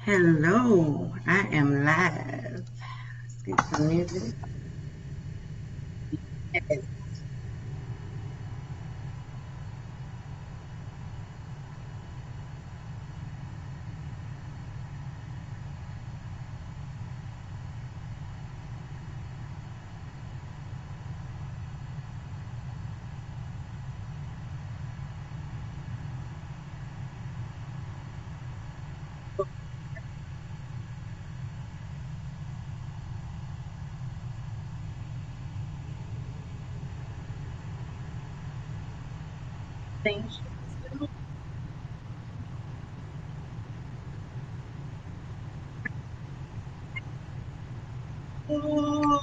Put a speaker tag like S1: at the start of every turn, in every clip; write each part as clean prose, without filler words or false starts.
S1: Hello, I am live. Let's get some music. Yes. Thank you. Oh,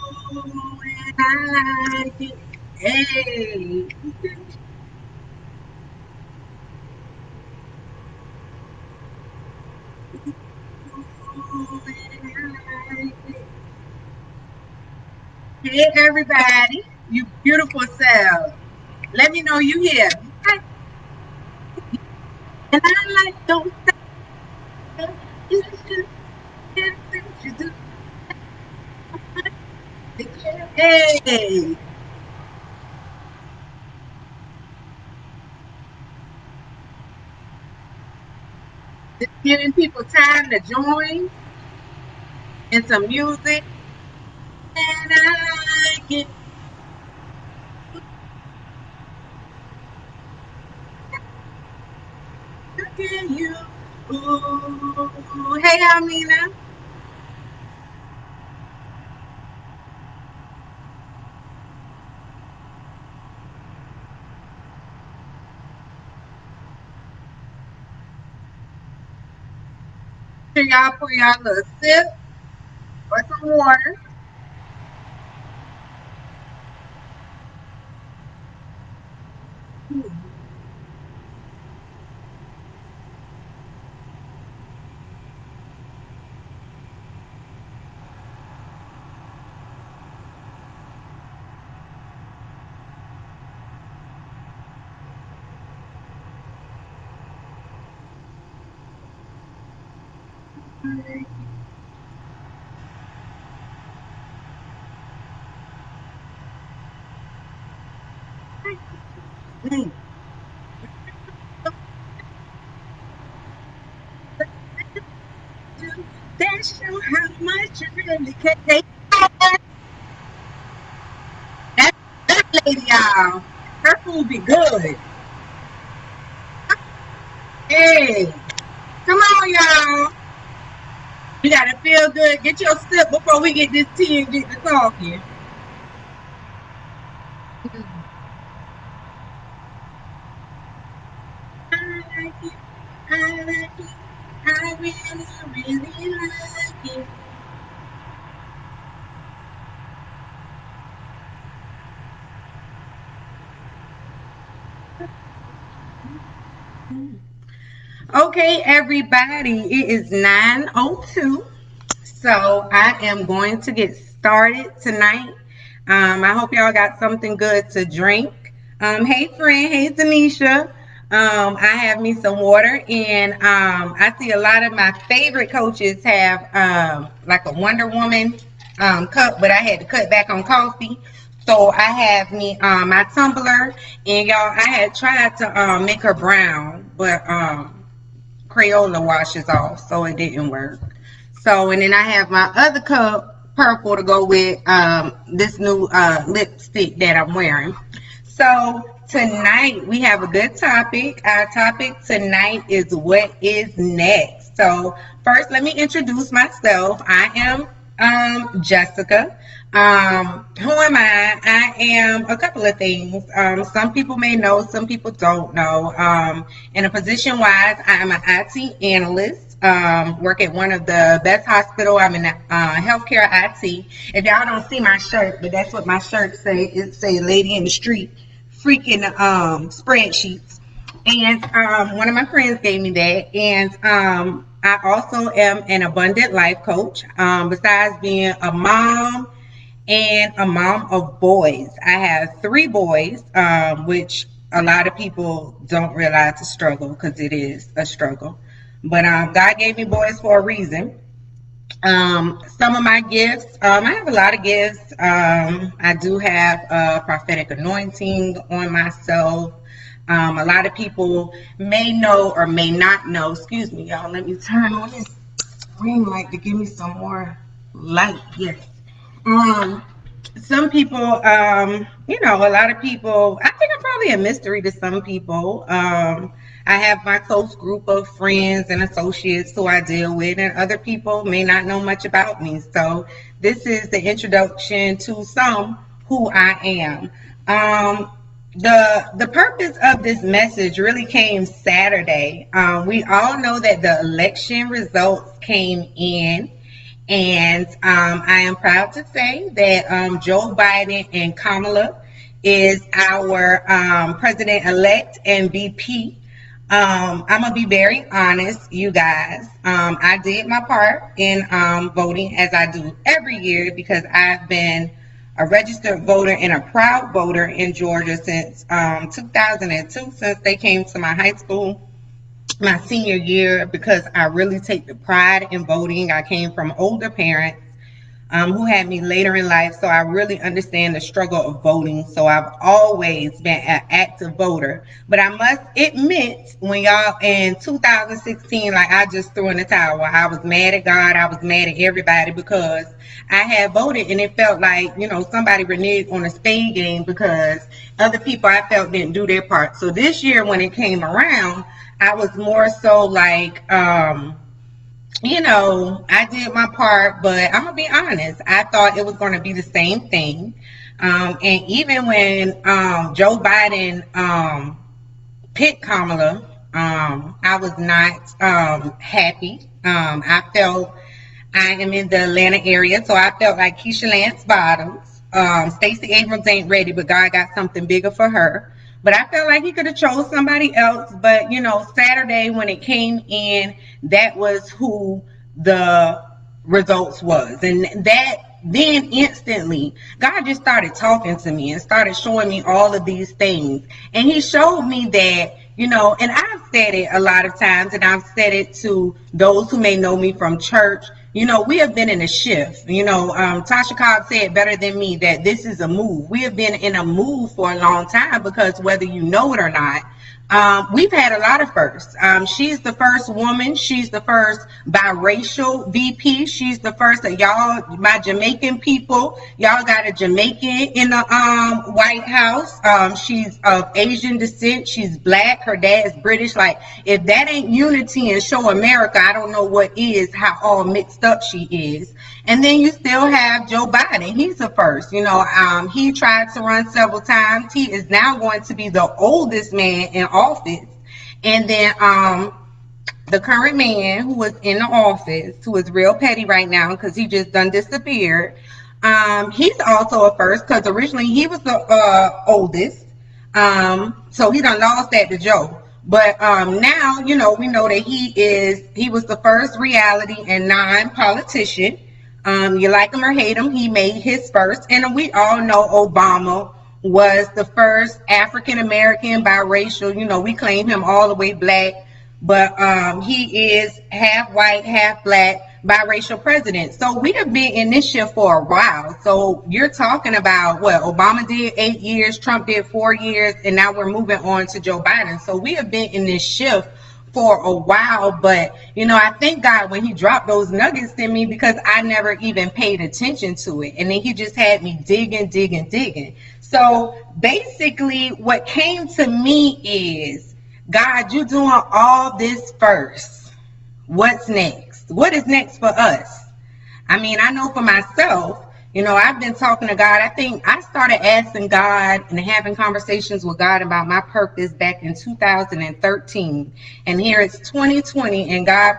S1: and I like it. Hey. Oh, and I like it. Hey, everybody. You beautiful self. Let me know you here. And I like those things. You should get things you do. Hey. Just giving people time to join and some music. And I like it. Look at you. Ooh. Hey, Amina. Sure y'all pour y'all little sip or some water. Mm. That show how much you really care. Hey, that lady, y'all. Her food be good. Hey, come on, y'all. We gotta feel good. Get your sip before we get this tea and get to talking. I like it. I like it. I really, really like it. Okay, everybody, it is 9:02. So I am going to get started tonight. I hope y'all got something good to drink. Hey, friend. Hey, Tanisha. I have me some water, and I see a lot of my favorite coaches have like a Wonder Woman cup, but I had to cut back on coffee. So I have me my tumbler, and y'all, I had tried to make her brown, but Crayola washes off, so it didn't work. So, and then I have my other cup, purple, to go with this new lipstick that I'm wearing. So, tonight we have a good topic. Our topic tonight is what is next. So, first, let me introduce myself. I am Jessica. Who am I? I am a couple of things. Some people may know, some people don't know. In a position wise, I am an IT analyst. Work at one of the best hospital. I'm in healthcare IT. If y'all don't see my shirt, but that's what my shirt say. It say "Lady in the Street," freaking spreadsheets. And one of my friends gave me that. And I also am an abundant life coach. Besides being a mom and a mom of boys, I have three boys, which a lot of people don't realize the struggle because it is a struggle. But God gave me boys for a reason. Some of my gifts, I have a lot of gifts. I do have a prophetic anointing on myself. A lot of people may know or may not know. Excuse me, y'all. Let me turn on this ring light to give me some more light. Yes. Um, some people, a lot of people, I think I'm probably a mystery to some people. I have my close group of friends and associates who I deal with, and other people may not know much about me. So this is the introduction to some who I am. The purpose of this message really came Saturday. We all know that the election results came in, and I am proud to say that Joe Biden and Kamala is our president-elect and VP. I'm gonna be very honest, you guys. I did my part in voting, as I do every year, because I've been a registered voter and a proud voter in Georgia since 2002, since they came to my high school my senior year, because I really take the pride in voting. I came from older parents who had me later in life, so I really understand the struggle of voting. So I've always been an active voter. But I must admit, when y'all in 2016, like, I just threw in the towel. I was mad at God. I was mad at everybody because I had voted, and it felt like, somebody reneged on a spade game because other people I felt didn't do their part. So this year, when it came around, I was more so like, I did my part, but I'm gonna be honest. I thought it was going to be the same thing. And even when Joe Biden picked Kamala, I was not happy. I felt, I am in the Atlanta area, so I felt like Keisha Lance Bottoms. Stacey Abrams ain't ready, but God got something bigger for her. But I felt like he could have chose somebody else. But, Saturday when it came in, that was who the results was. And that then instantly, God just started talking to me and started showing me all of these things. And he showed me that, and I've said it a lot of times, and I've said it to those who may know me from church. We have been in a shift. Tasha Cobb said better than me that this is a move. We have been in a move for a long time, because whether you know it or not, we've had a lot of firsts. She's the first woman. She's the first biracial VP. She's the first of y'all, my Jamaican people. Y'all got a Jamaican in the White House. She's of Asian descent. She's black. Her dad's British. Like, if that ain't unity and show America, I don't know what is, how all mixed up she is. And then you still have Joe Biden. He's the first. He tried to run several times. He is now going to be the oldest man in office. And then the current man who was in the office, who is real petty right now because he just done disappeared, he's also a first, because originally he was the oldest. So he done lost that to Joe. But now, we know that he was the first reality and non-politician. You like him or hate him, he made his first. And we all know Obama was the first African-American biracial. We claim him all the way black, but he is half white, half black, biracial president. So we have been in this shift for a while. So you're talking about what Obama did 8 years, Trump did 4 years, and now we're moving on to Joe Biden. So we have been in this shift for a while. But I thank God when he dropped those nuggets in me, because I never even paid attention to it, and then he just had me digging. So basically what came to me is, God, you doing all this first. What's next? What is next for us? I mean, I know for myself, I've been talking to God. I think I started asking God and having conversations with God about my purpose back in 2013. And here it's 2020, and God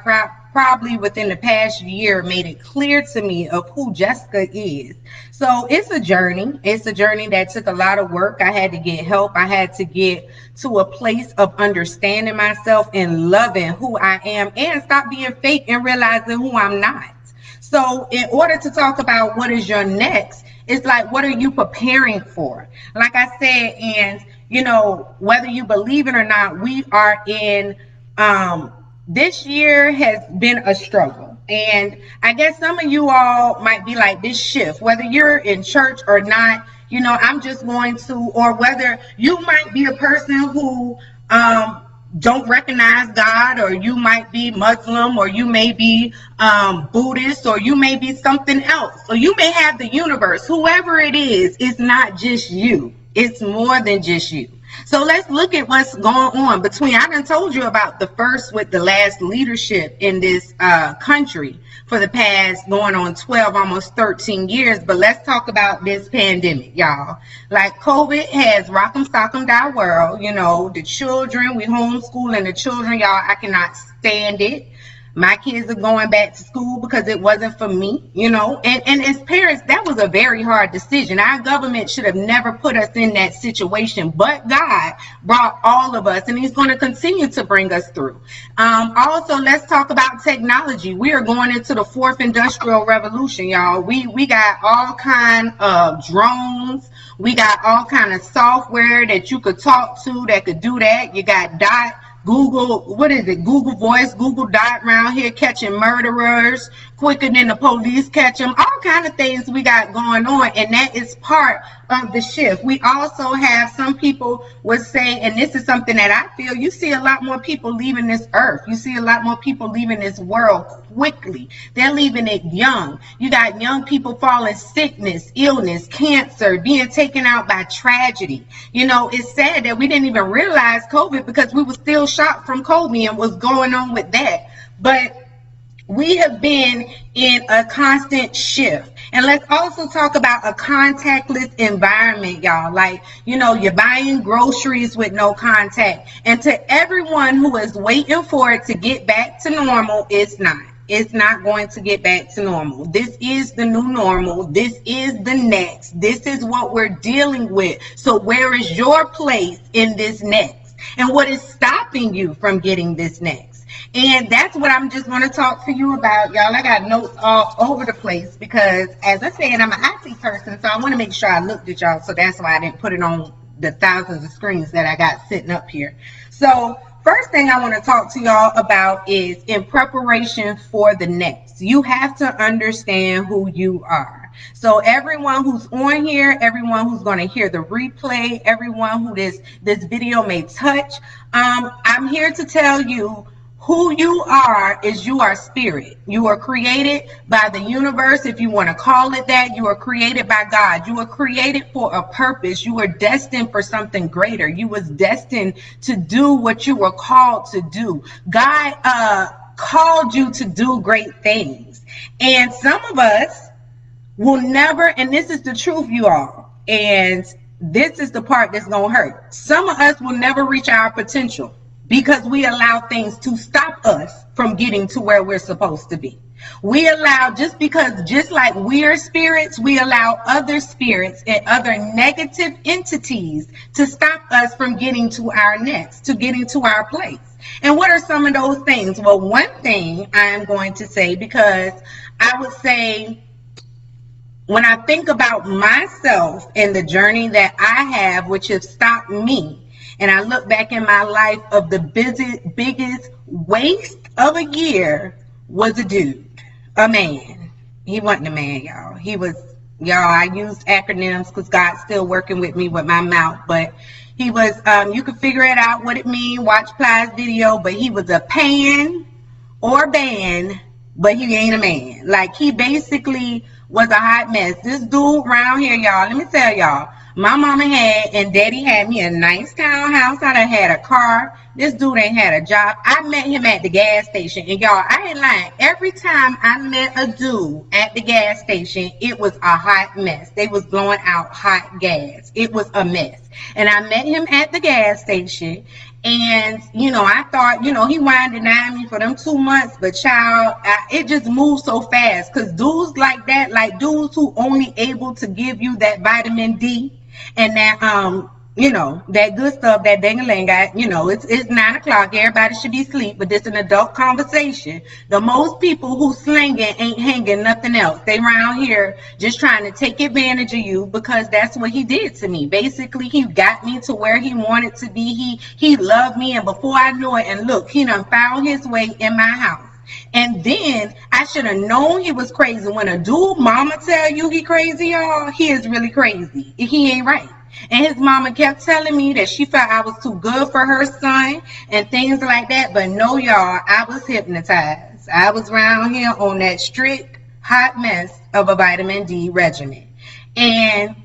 S1: probably within the past year made it clear to me of who Jessica is. So it's a journey. It's a journey that took a lot of work. I had to get help. I had to get to a place of understanding myself and loving who I am, and stop being fake and realizing who I'm not. So in order to talk about what is your next, it's like, what are you preparing for? Like I said, and whether you believe it or not, we are in this year has been a struggle. And I guess some of you all might be like, this shift, whether you're in church or not, I'm just going to, or whether you might be a person who don't recognize God, or you might be Muslim, or you may be Buddhist, or you may be something else, or you may have the universe. Whoever it is, it's not just you. It's more than just you. So let's look at what's going on between, I done told you about the first with the last leadership in this country for the past going on 12, almost 13 years. But let's talk about this pandemic, y'all. Like, COVID has rock'em sock'em our world. The children, we homeschooling the children, y'all. I cannot stand it. My kids are going back to school because it wasn't for me, and as parents, that was a very hard decision. Our government should have never put us in that situation, but God brought all of us, and he's going to continue to bring us through. Also, let's talk about technology. We are going into the fourth industrial revolution, y'all. We got all kind of drones. We got all kind of software that you could talk to that could do that. You got Google Voice, Google Dot around here catching murderers quicker than the police catch them. All kind of things we got going on, and that is part of the shift. We also have, some people would say, and this is something that I feel, you see a lot more people leaving this earth. You see a lot more people leaving this world quickly. They're leaving it young. You got young people falling sickness, illness, cancer, being taken out by tragedy. It's sad that we didn't even realize COVID because we were still shocked from COVID and what's going on with that. But we have been in a constant shift. And let's also talk about a contactless environment, y'all. Like, you're buying groceries with no contact. And to everyone who is waiting for it to get back to normal, it's not. It's not going to get back to normal. This is the new normal. This is the next. This is what we're dealing with. So where is your place in this next? And what is stopping you from getting this next? And that's what I'm just going to talk to you about, y'all. I got notes all over the place because, as I said, I'm an IT person, so I want to make sure I looked at y'all. So that's why I didn't put it on the thousands of screens that I got sitting up here. So first thing I want to talk to y'all about is in preparation for the next. You have to understand who you are. So everyone who's on here, everyone who's going to hear the replay, everyone who this video may touch, I'm here to tell you who you are is you are spirit. You are created by the universe, if you want to call it that. You are created by God. You are created for a purpose. You were destined for something greater. You was destined to do what you were called to do. God called you to do great things. And some of us will never, and this is the truth, you all, and this is the part that's going to hurt. Some of us will never reach our potential, because we allow things to stop us from getting to where we're supposed to be. We allow, just like we're spirits, we allow other spirits and other negative entities to stop us from getting to our next, to getting to our place. And what are some of those things? Well, one thing I'm going to say, because I would say, when I think about myself and the journey that I have, which has stopped me, and I look back in my life, of the biggest waste of a year was a dude, a man. He wasn't a man, y'all. He was, y'all, I used acronyms because God's still working with me with my mouth, but he was, you can figure it out what it means, watch Plies video, but he was a pan or ban, but he ain't a man. Like, he basically was a hot mess. This dude around here, y'all, let me tell y'all, my mama had and daddy had me a nice townhouse. I done had a car. This dude ain't had a job. I met him at the gas station. And y'all, I ain't lying. Every time I met a dude at the gas station, it was a hot mess. They was blowing out hot gas. It was a mess. And I met him at the gas station. And, I thought, he wanted to deny me for them 2 months. But, child, it just moved so fast. Because dudes like that, like dudes who only able to give you that vitamin D and that that good stuff, that dang-a-lang got, it's 9 o'clock. Everybody should be asleep, but this an adult conversation. The most people who slinging ain't hanging nothing else. They around here just trying to take advantage of you, because that's what he did to me. Basically, he got me to where he wanted to be. He loved me, and before I knew it, and look, he done found his way in my house. And then I should have known he was crazy. When a dude mama tell you he crazy, y'all, he is really crazy. He ain't right. And his mama kept telling me that she felt I was too good for her son and things like that. But no, y'all, I was hypnotized. I was around here on that strict hot mess of a vitamin D regimen. And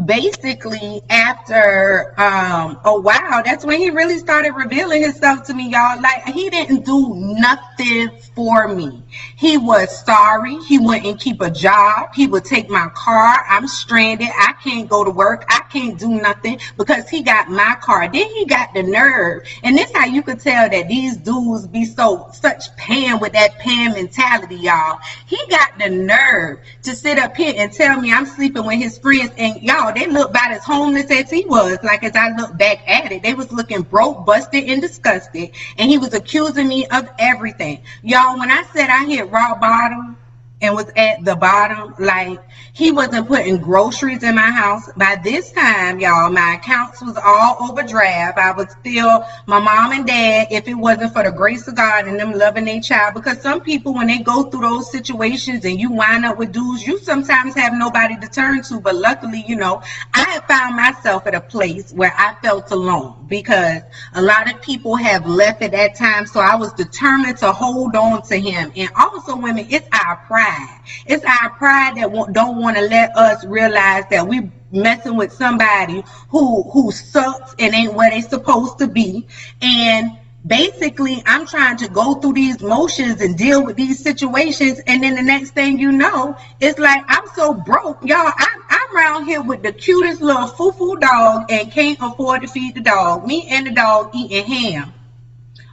S1: basically after a while, that's when he really started revealing himself to me, y'all. Like, he didn't do nothing for me. He was sorry. He wouldn't keep a job. He would take my car. I'm stranded. I can't go to work. I can't do nothing because he got my car. Then he got the nerve, and this how you could tell that these dudes be such pan with that pan mentality, y'all. He got the nerve to sit up here and tell me I'm sleeping with his friends, and y'all, they look about as homeless as he was. Like, as I look back at it, they was looking broke, busted, and disgusted, and he was accusing me of everything. Y'all, when I said I hit rock bottom and was at the bottom, like, he wasn't putting groceries in my house. By this time, y'all, my accounts was all overdraft. I was still my mom and dad, if it wasn't for the grace of God and them loving their child. Because some people, when they go through those situations and you wind up with dudes, you sometimes have nobody to turn to. But luckily, I had found myself at a place where I felt alone, because a lot of people have left at that time. So I was determined to hold on to him. And also, women, it's our pride. It's our pride that don't want to let us realize that we messing with somebody who sucks and ain't where they supposed to be. And basically, I'm trying to go through these motions and deal with these situations, and then the next thing you know, it's like I'm so broke, y'all. I'm around here with the cutest little foo-foo dog and can't afford to feed the dog. Me and the dog eating ham.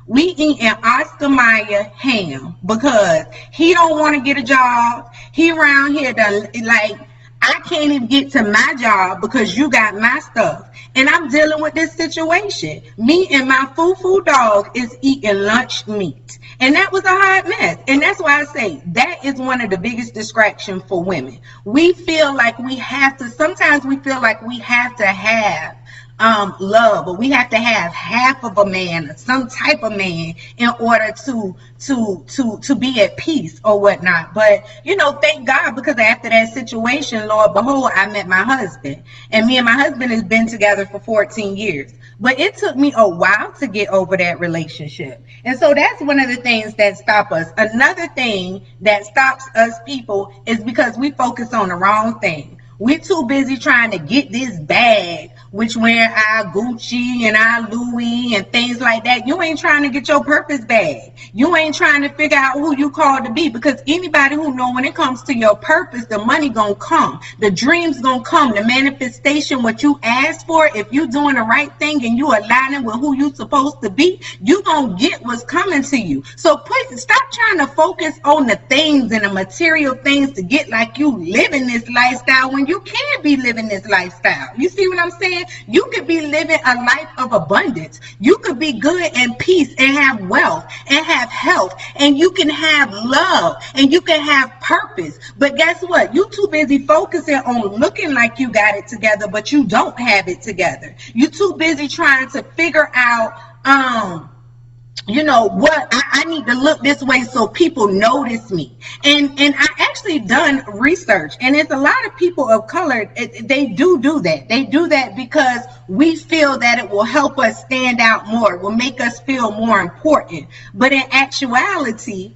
S1: We eating Oscar Mayer ham because he don't want to get a job. He around here like, I can't even get to my job because you got my stuff. And I'm dealing with this situation. Me and my foo-foo dog is eating lunch meat. And that was a hot mess. And that's why I say that is one of the biggest distractions for women. We feel like sometimes we feel like we have to have love, but we have to have half of a man, some type of man, in order to be at peace or whatnot. But thank God, because after that situation, Lord behold, I met my husband, and me and my husband has been together for 14 years. But it took me a while to get over that relationship. And so that's one of the things that stop us. Another thing that stops us people is because we focus on the wrong thing. We're too busy trying to get this bag, which wear our Gucci and our Louis and things like that. You ain't trying to get your purpose bag. You ain't trying to figure out who you called to be, because anybody who know when it comes to your purpose, the money gonna come, the dreams gonna come, the manifestation, what you asked for. If you doing the right thing and you aligning with who you supposed to be, you gonna get what's coming to you. So stop trying to focus on the things and the material things to get like you living this lifestyle when you can't be living this lifestyle. You see what I'm saying? You could be living a life of abundance. You could be good and peace and have wealth and have health, and you can have love and you can have purpose. But guess what? You too busy focusing on looking like you got it together, but you don't have it together. You too busy trying to figure out what I need to look this way so people notice me. And I actually done research, and it's a lot of people of color, they do that. They do that because we feel that it will help us stand out more, it will make us feel more important. But in actuality,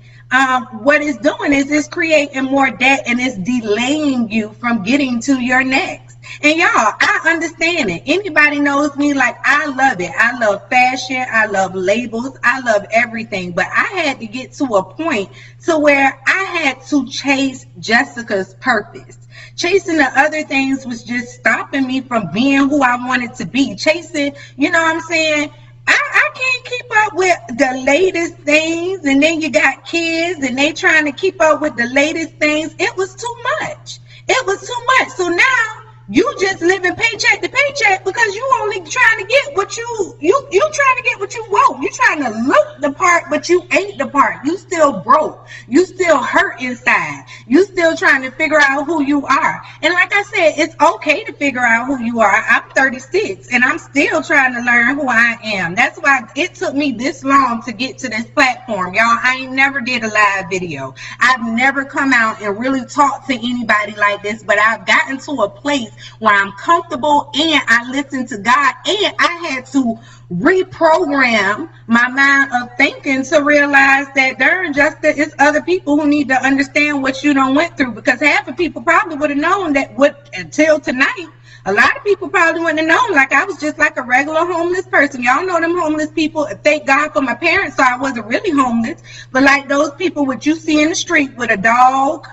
S1: what it's doing is it's creating more debt, and it's delaying you from getting to your next. And y'all, I understand it. Anybody knows me, like, I love it. I love fashion. I love labels. I love everything. But I had to get to a point to where I had to chase Jessica's purpose. Chasing the other things was just stopping me from being who I wanted to be. Chasing, you know what I'm saying? I can't keep up with the latest things, and then you got kids and they trying to keep up with the latest things. It was too much. It was too much. So now You just living paycheck to paycheck because you only trying to get what you trying to get what you want. You trying to look the part, but you ain't the part. You still broke. You still hurt inside. You still trying to figure out who you are. And like I said, it's okay to figure out who you are. I'm 36 and I'm still trying to learn who I am. That's why it took me this long to get to this platform, y'all. I ain't never did a live video. I've never come out and really talked to anybody like this, but I've gotten to a place where I'm comfortable and I listen to God, and I had to reprogram my mind of thinking to realize that there are just it's other people who need to understand what you done went through, because half of people probably would have known that until tonight. A lot of people probably wouldn't have known, like I was just like a regular homeless person. Y'all know them homeless people. Thank God for my parents, so I wasn't really homeless. But like those people what you see in the street with a dog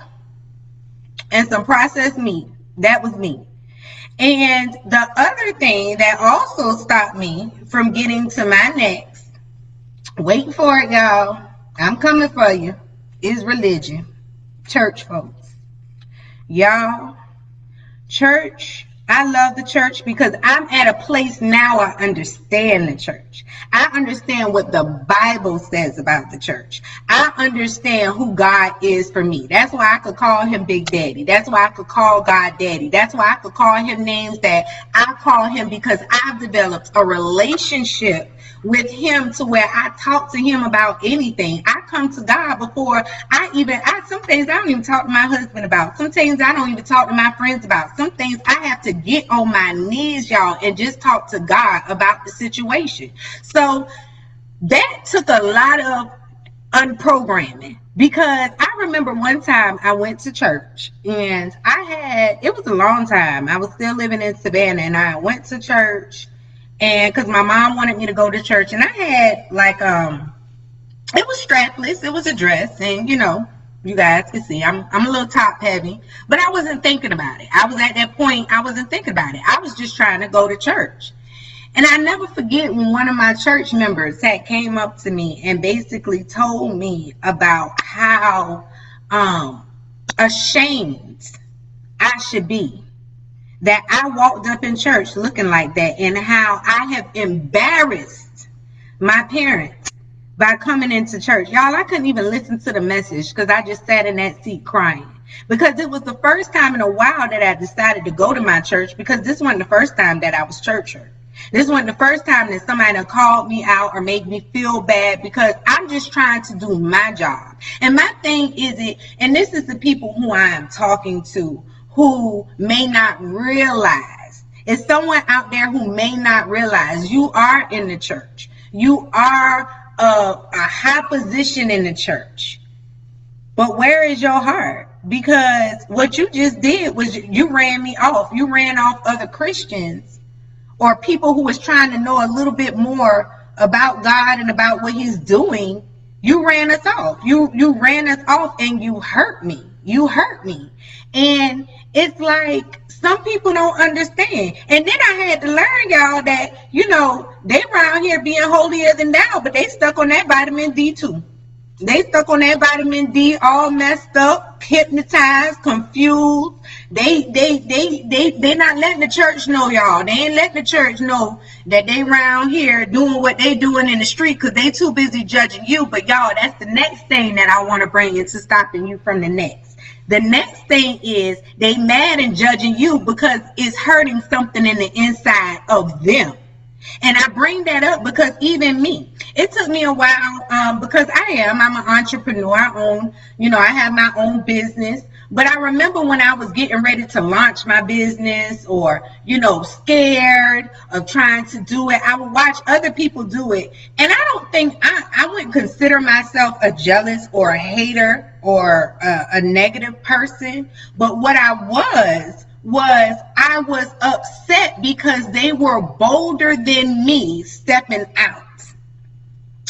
S1: and some processed meat, that was me. And the other thing that also stopped me from getting to my next, wait for it, y'all, I'm coming for you, is religion. Church folks. Y'all, church, I love the church because I'm at a place now I understand the church. I understand what the Bible says about the church. I understand who God is for me. That's why I could call him Big Daddy. That's why I could call God Daddy. That's why I could call him names that I call him, because I've developed a relationship with him to where I talk to him about anything. I come to God before some things I don't even talk to my husband about. Some things I don't even talk to my friends about. Some things I have to get on my knees, y'all, and just talk to God about the situation. So that took a lot of unprogramming, because I remember one time I went to church and it was a long time. I was still living in Savannah and I went to church, and because my mom wanted me to go to church, and I had like it was strapless, it was a dress, and you guys can see I'm a little top heavy, but I wasn't thinking about it. I was at that point, I wasn't thinking about it. I was just trying to go to church. And I never forget when one of my church members had came up to me and basically told me about how ashamed I should be that I walked up in church looking like that, and how I have embarrassed my parents by coming into church. Y'all, I couldn't even listen to the message because I just sat in that seat crying, because it was the first time in a while that I decided to go to my church, because this wasn't the first time that I was church hurt. This wasn't the first time that somebody done called me out or made me feel bad, because I'm just trying to do my job. And my thing is and this is the people who I am talking to, who may not realize. It's someone out there who may not realize you are in the church. You are a high position in the church. But where is your heart? Because what you just did was you ran me off. You ran off other Christians or people who was trying to know a little bit more about God and about what he's doing. You ran us off. You ran us off, and you hurt me. You hurt me. And it's like some people don't understand. And then I had to learn, y'all, that, they around here being holier than thou, but they stuck on that vitamin D too. They stuck on that vitamin D, all messed up, hypnotized, confused. They're not letting the church know, y'all. They ain't letting the church know that they around here doing what they doing in the street, because they too busy judging you. But y'all, that's the next thing that I want to bring into stopping you from the next. The next thing is they mad and judging you because it's hurting something in the inside of them. And I bring that up because even me, it took me a while because I'm an entrepreneur. I have my own business. But I remember when I was getting ready to launch my business, or, scared of trying to do it, I would watch other people do it. And I don't think I wouldn't consider myself a jealous or a hater or a negative person. But what I was I was upset because they were bolder than me stepping out.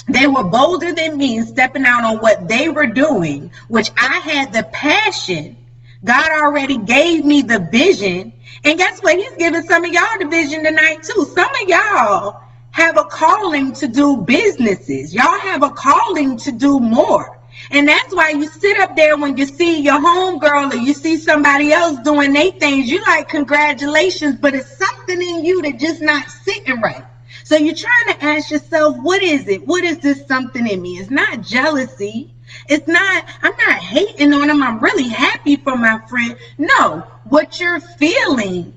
S1: They were bolder than me stepping out on what they were doing, which I had the passion. God already gave me the vision. And guess what? He's giving some of y'all the vision tonight too. Some of y'all have a calling to do businesses. Y'all have a calling to do more. And that's why you sit up there when you see your homegirl or you see somebody else doing their things, you like, congratulations, but it's something in you that just not sitting right. So you're trying to ask yourself, what is it? What is this something in me? It's not jealousy. It's not, I'm not hating on them. I'm really happy for my friend. No, what you're feeling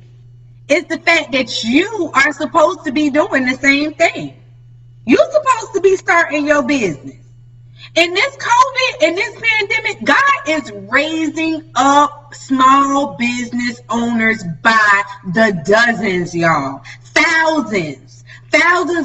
S1: is the fact that you are supposed to be doing the same thing. You're supposed to be starting your business. In this COVID, in this pandemic, God is raising up small business owners by the dozens, y'all. Thousands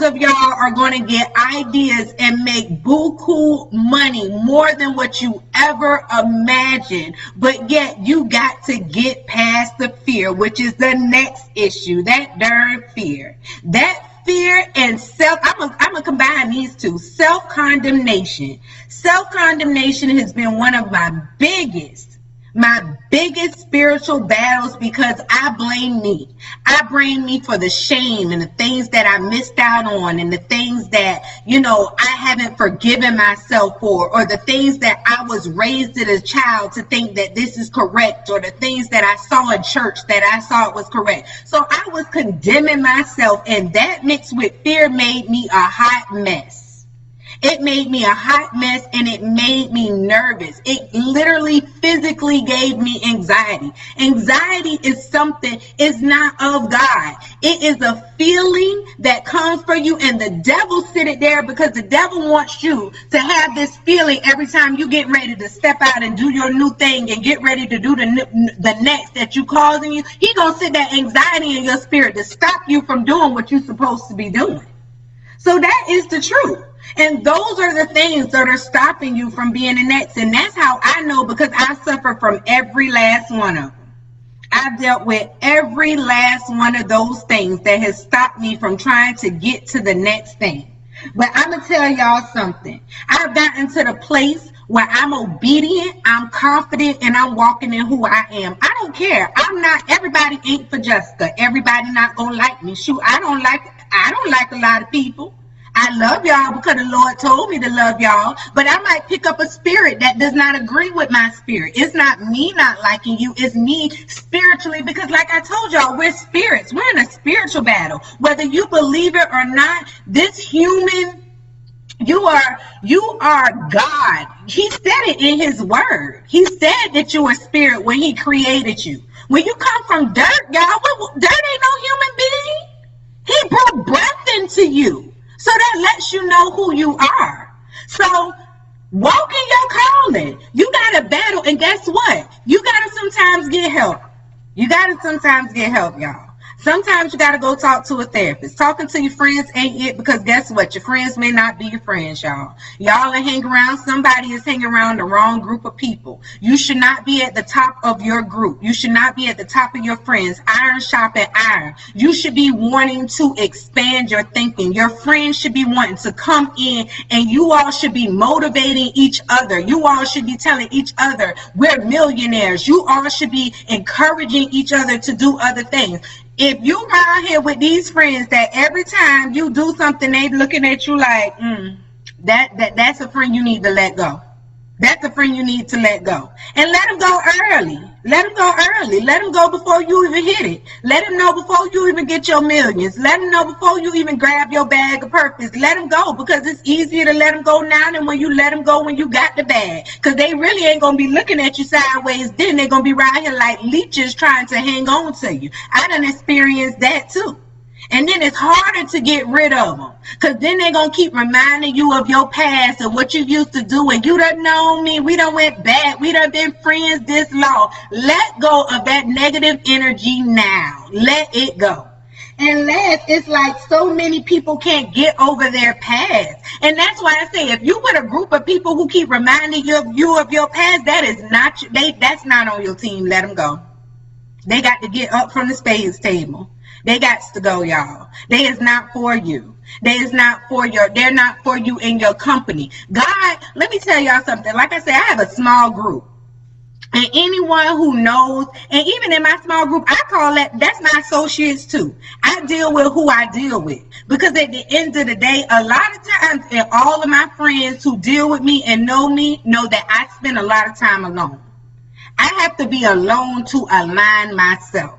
S1: of y'all are going to get ideas and make buku money, more than what you ever imagined. But yet you got to get past the fear, which is the next issue, that darn fear. That fear and I'm gonna combine these two. Self-condemnation. Self-condemnation has been one of my biggest spiritual battles, because I blame me. I blame me for the shame and the things that I missed out on, and the things that, I haven't forgiven myself for, or the things that I was raised as a child to think that this is correct, or the things that I saw in church that I saw it was correct. So I was condemning myself, and that mixed with fear made me a hot mess. It made me a hot mess, and it made me nervous. It literally physically gave me anxiety. Anxiety is something, it's not of God. It is a feeling that comes for you, and the devil sit it there because the devil wants you to have this feeling every time you get ready to step out and do your new thing and get ready to do the next that you causing you. He gonna sit that anxiety in your spirit to stop you from doing what you're supposed to be doing. So that is the truth. And those are the things that are stopping you from being the next. And that's how I know, because I suffer from every last one of them. I've dealt with every last one of those things that has stopped me from trying to get to the next thing. But I'm going to tell y'all something. I've gotten to the place where I'm obedient, I'm confident, and I'm walking in who I am. I don't care. Everybody ain't for Jessica. Everybody not going to like me. Shoot, I don't like a lot of people. I love y'all because the Lord told me to love y'all, but I might pick up a spirit that does not agree with my spirit. It's not me not liking you, it's me spiritually, because like I told y'all, we're spirits. We're in a spiritual battle. Whether you believe it or not, this human, you are God. He said it in his word. He said that you were spirit when he created you. When you come from dirt, y'all, dirt ain't no human being. He brought breath into you. So that lets you know who you are. So walk in your calling. You got to battle. And guess what? You got to sometimes get help. Y'all. Sometimes you got to go talk to a therapist. Talking to your friends ain't it, because guess what? Your friends may not be your friends, y'all. Y'all are hanging around. Somebody is hanging around the wrong group of people. You should not be at the top of your group. You should not be at the top of your friends. Iron sharpen iron. You should be wanting to expand your thinking. Your friends should be wanting to come in, and you all should be motivating each other. You all should be telling each other we're millionaires. You all should be encouraging each other to do other things. If you around here with these friends that every time you do something, they looking at you like, that's a friend you need to let go. That's a friend you need to let go. And let them go early. Let them go before you even hit it. Let them know before you even get your millions. Let them know before you even grab your bag of purpose. Let them go, because it's easier to let them go now than when you let them go when you got the bag. Because they really ain't going to be looking at you sideways then. They're going to be right here like leeches trying to hang on to you. I done experienced that too. And then it's harder to get rid of them, because then they're going to keep reminding you of your past and what you used to do. And you done known me. We done went back. We done been friends this long. Let go of that negative energy now. Let it go. And last, it's like so many people can't get over their past. And that's why I say, if you with a group of people who keep reminding you of your past, that's not on your team. Let them go. They got to get up from the spades table. They got to go, y'all. They is not for you. They're not for you in your company. God, let me tell y'all something. Like I said, I have a small group. And anyone who knows, and even in my small group, I call that's my associates too. I deal with who I deal with, because at the end of the day, a lot of times, and all of my friends who deal with me and know me know that I spend a lot of time alone. I have to be alone to align myself.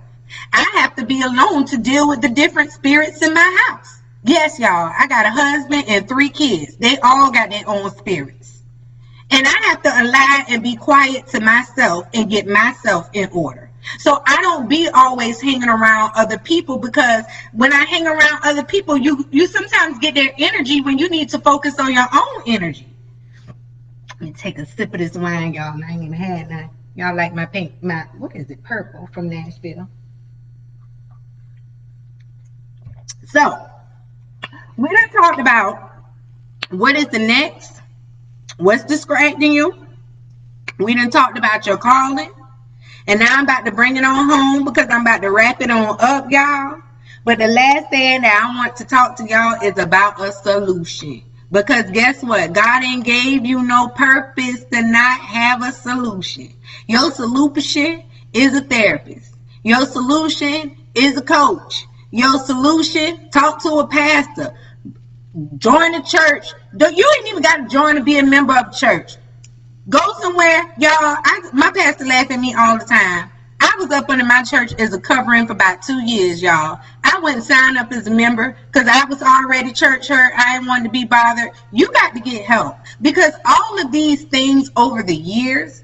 S1: I have to be alone to deal with the different spirits in my house. Yes, y'all, I got a husband and 3 kids. They all got their own spirits. And I have to align and be quiet to myself and get myself in order. So I don't be always hanging around other people, because when I hang around other people, you sometimes get their energy when you need to focus on your own energy. Let me take a sip of this wine, y'all. I ain't even had none. Y'all like my pink, what is it, purple from Nashville. So, we done talked about what is the next, what's distracting you. We done talked about your calling. And now I'm about to bring it on home, because I'm about to wrap it on up, y'all. But the last thing that I want to talk to y'all is about a solution. Because guess what? God ain't gave you no purpose to not have a solution. Your solution is a therapist. Your solution is a coach. Your solution, talk to a pastor. Join the church. You ain't even got to join to be a member of church. Go somewhere, y'all. My pastor laugh at me all the time. I was up under my church as a covering for about 2 years, y'all. I wouldn't sign up as a member because I was already church hurt. I didn't want to be bothered. You got to get help, because all of these things over the years,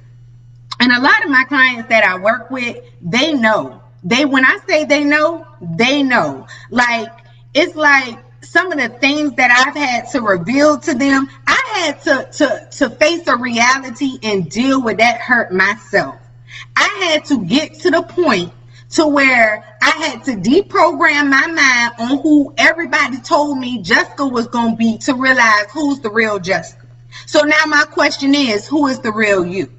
S1: and a lot of my clients that I work with, they know. When I say they know, they know. Like, it's like some of the things that I've had to reveal to them, I had to face a reality and deal with that hurt myself. I had to get to the point to where I had to deprogram my mind on who everybody told me Jessica was going to be, to realize who's the real Jessica. So now my question is, who is the real you?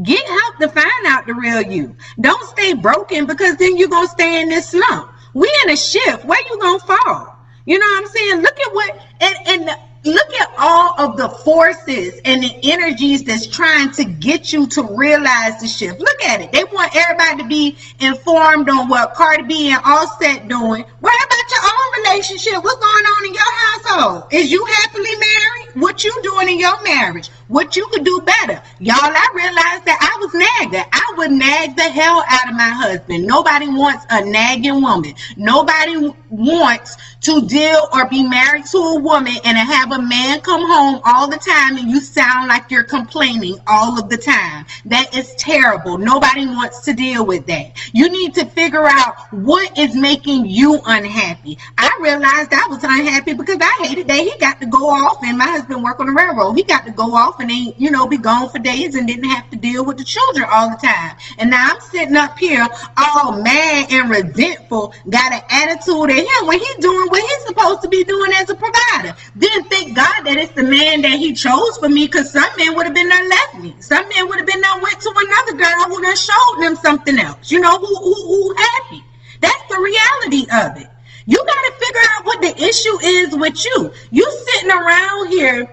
S1: Get help to find out the real you. Don't stay broken, because then you're going to stay in this slump. We in a shift. Where you going to fall? You know what I'm saying? Look at what, and look at all of the forces and the energies that's trying to get you to realize the shift. Look at it. They want everybody to be informed on what Cardi B and Offset doing. What about your own relationship? What's going on in your household? Is you happily married? What you doing in your marriage? What you could do better? Y'all, I realized that I was nagging. I would nag the hell out of my husband. Nobody wants a nagging woman. Nobody wants to deal or be married to a woman and have a man come home all the time and you sound like you're complaining all of the time. That is terrible. Nobody wants to deal with that. You need to figure out what is making you unhappy. I realized I was unhappy because I hated that he got to go off, and my husband worked on the railroad. He got to go off and ain't, be gone for days and didn't have to deal with the children all the time. And now I'm sitting up here all mad and resentful, got an attitude at him when he's doing what he's supposed to be doing as a provider. Then thank God that it's the man that he chose for me, because some men would have been done left me. Some men would have been done went to another girl who done showed them something else. Who happy. That's the reality of it. You got to figure out what the issue is with you. You sitting around here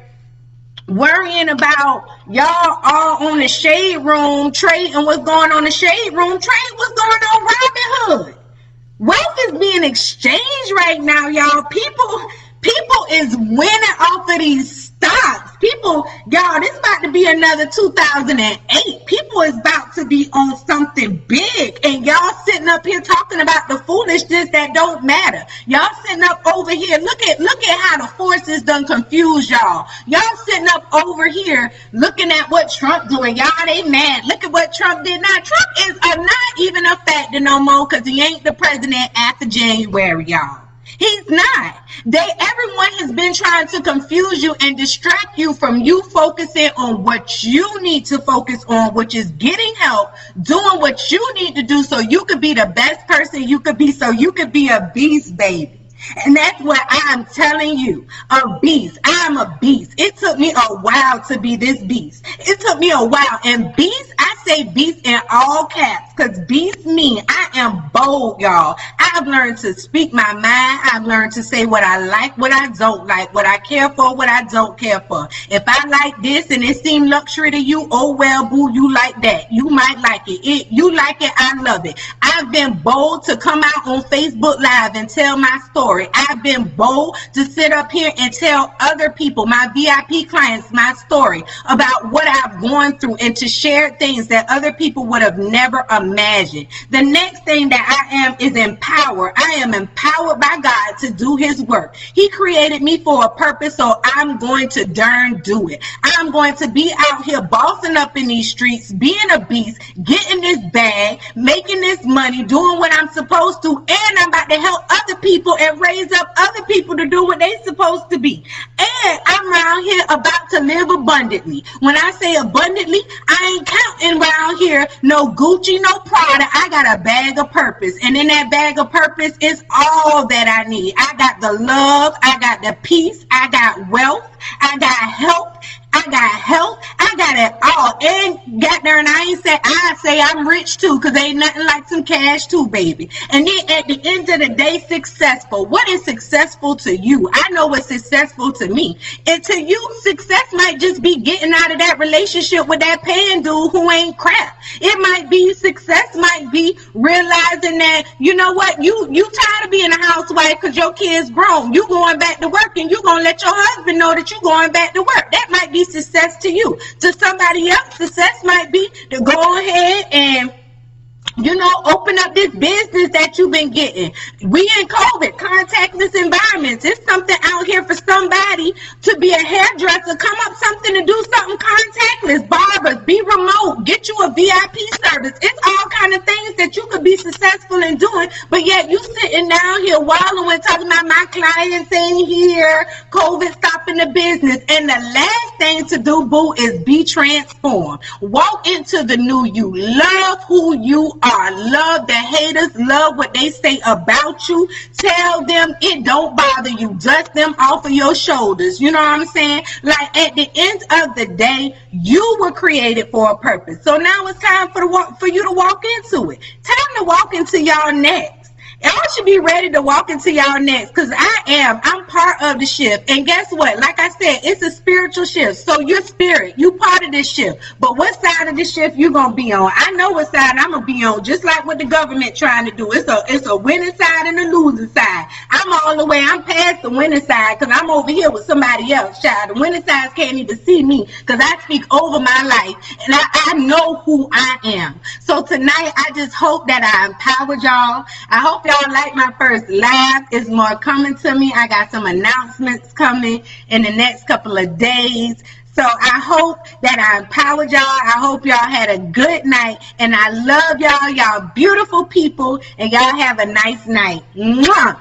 S1: worrying about y'all all on the shade room trading what's going on in the shade room. Trade what's going on Robinhood. Wealth is being exchanged right now, y'all. People is winning off of these stocks. Y'all, this about to be another 2008. People is about to be on something big, and y'all sitting up here talking about the foolishness that don't matter. Y'all sitting up over here. Look at how the forces done confuse y'all. Y'all sitting up over here looking at what Trump doing. Y'all, they mad. Look at what Trump did. Now, Trump is not even a factor no more, because he ain't the president after January, y'all. He's not. Everyone has been trying to confuse you and distract you from you focusing on what you need to focus on, which is getting help, doing what you need to do so you could be the best person you could be, so you could be a beast, baby. And that's what I'm telling you, a beast. I'm a beast. It took me a while to be this beast. It took me a while. And beast, I say beast in all caps because beast mean I am bold, y'all. I've learned to speak my mind. I've learned to say what I like, what I don't like, what I care for, what I don't care for. If I like this and it seems luxury to you, oh well, boo, you like that. You might like it. You like it, I love it. I've been bold to come out on Facebook Live and tell my story. I've been bold to sit up here and tell other people, my VIP clients, my story about what I've gone through and to share things that other people would have never imagined. The next thing that I am is empowered. I am empowered by God to do his work. He created me for a purpose, so I'm going to darn do it. I'm going to be out here bossing up in these streets, being a beast, getting this bag, making this money, doing what I'm supposed to, and I'm about to help other people and raise up other people to do what they're supposed to be. And I'm around here about to live abundantly. When I say abundantly, I ain't counting around here no Gucci, no Prada. I got a bag of purpose, and in that bag of purpose is all that I need. I got the love, I got the peace, I got wealth, I got help, I got health, I got it all. And got there, and I say I'm rich too, because ain't nothing like some cash too, baby. And then at the end of the day, successful. What is successful to you? I know what's successful to me. And to you, success might just be getting out of that relationship with that paying dude who ain't crap. It might be success, might be realizing that, you know what, you tired of being a housewife because your kids grown. You going back to work, and you gonna let your husband know that you going back to work. That might be success to you. To somebody else, success might be to go ahead and open up this business that you've been getting. We in COVID, contactless environments. It's something out here for somebody to be a hairdresser, come up something to do something contactless, barbers, be remote, get you a VIP service. It's all kind of things that you could be successful in doing, but yet you sitting down here wallowing, talking about my clients ain't here, COVID stopping the business. And the last thing to do, boo, is be transformed. Walk into the new you. Love who you are. Love the haters, love what they say about you. Tell them it don't bother you. Dust them off of your shoulders. You know what I'm saying? Like, at the end of the day, you were created for a purpose. So now it's time for you to walk into it. Time to walk into y'all next. Y'all should be ready to walk into y'all next, because I'm part of the shift. And guess what? Like I said, it's a spiritual shift. So your spirit, you part of this shift. But what side of the shift you gonna be on? I know what side I'm gonna be on, just like what the government trying to do. It's a winning side and a losing side. I'm past the winning side, because I'm over here with somebody else, child. The winning side can't even see me, because I speak over my life, and I know who I am. So tonight, I just hope that I empowered y'all. I hope y'all like my first live. It's more coming to me. I got some announcements coming in the next couple of days. So I hope that I empowered y'all. I hope y'all had a good night. And I love y'all. Y'all beautiful people. And y'all have a nice night. Mwah!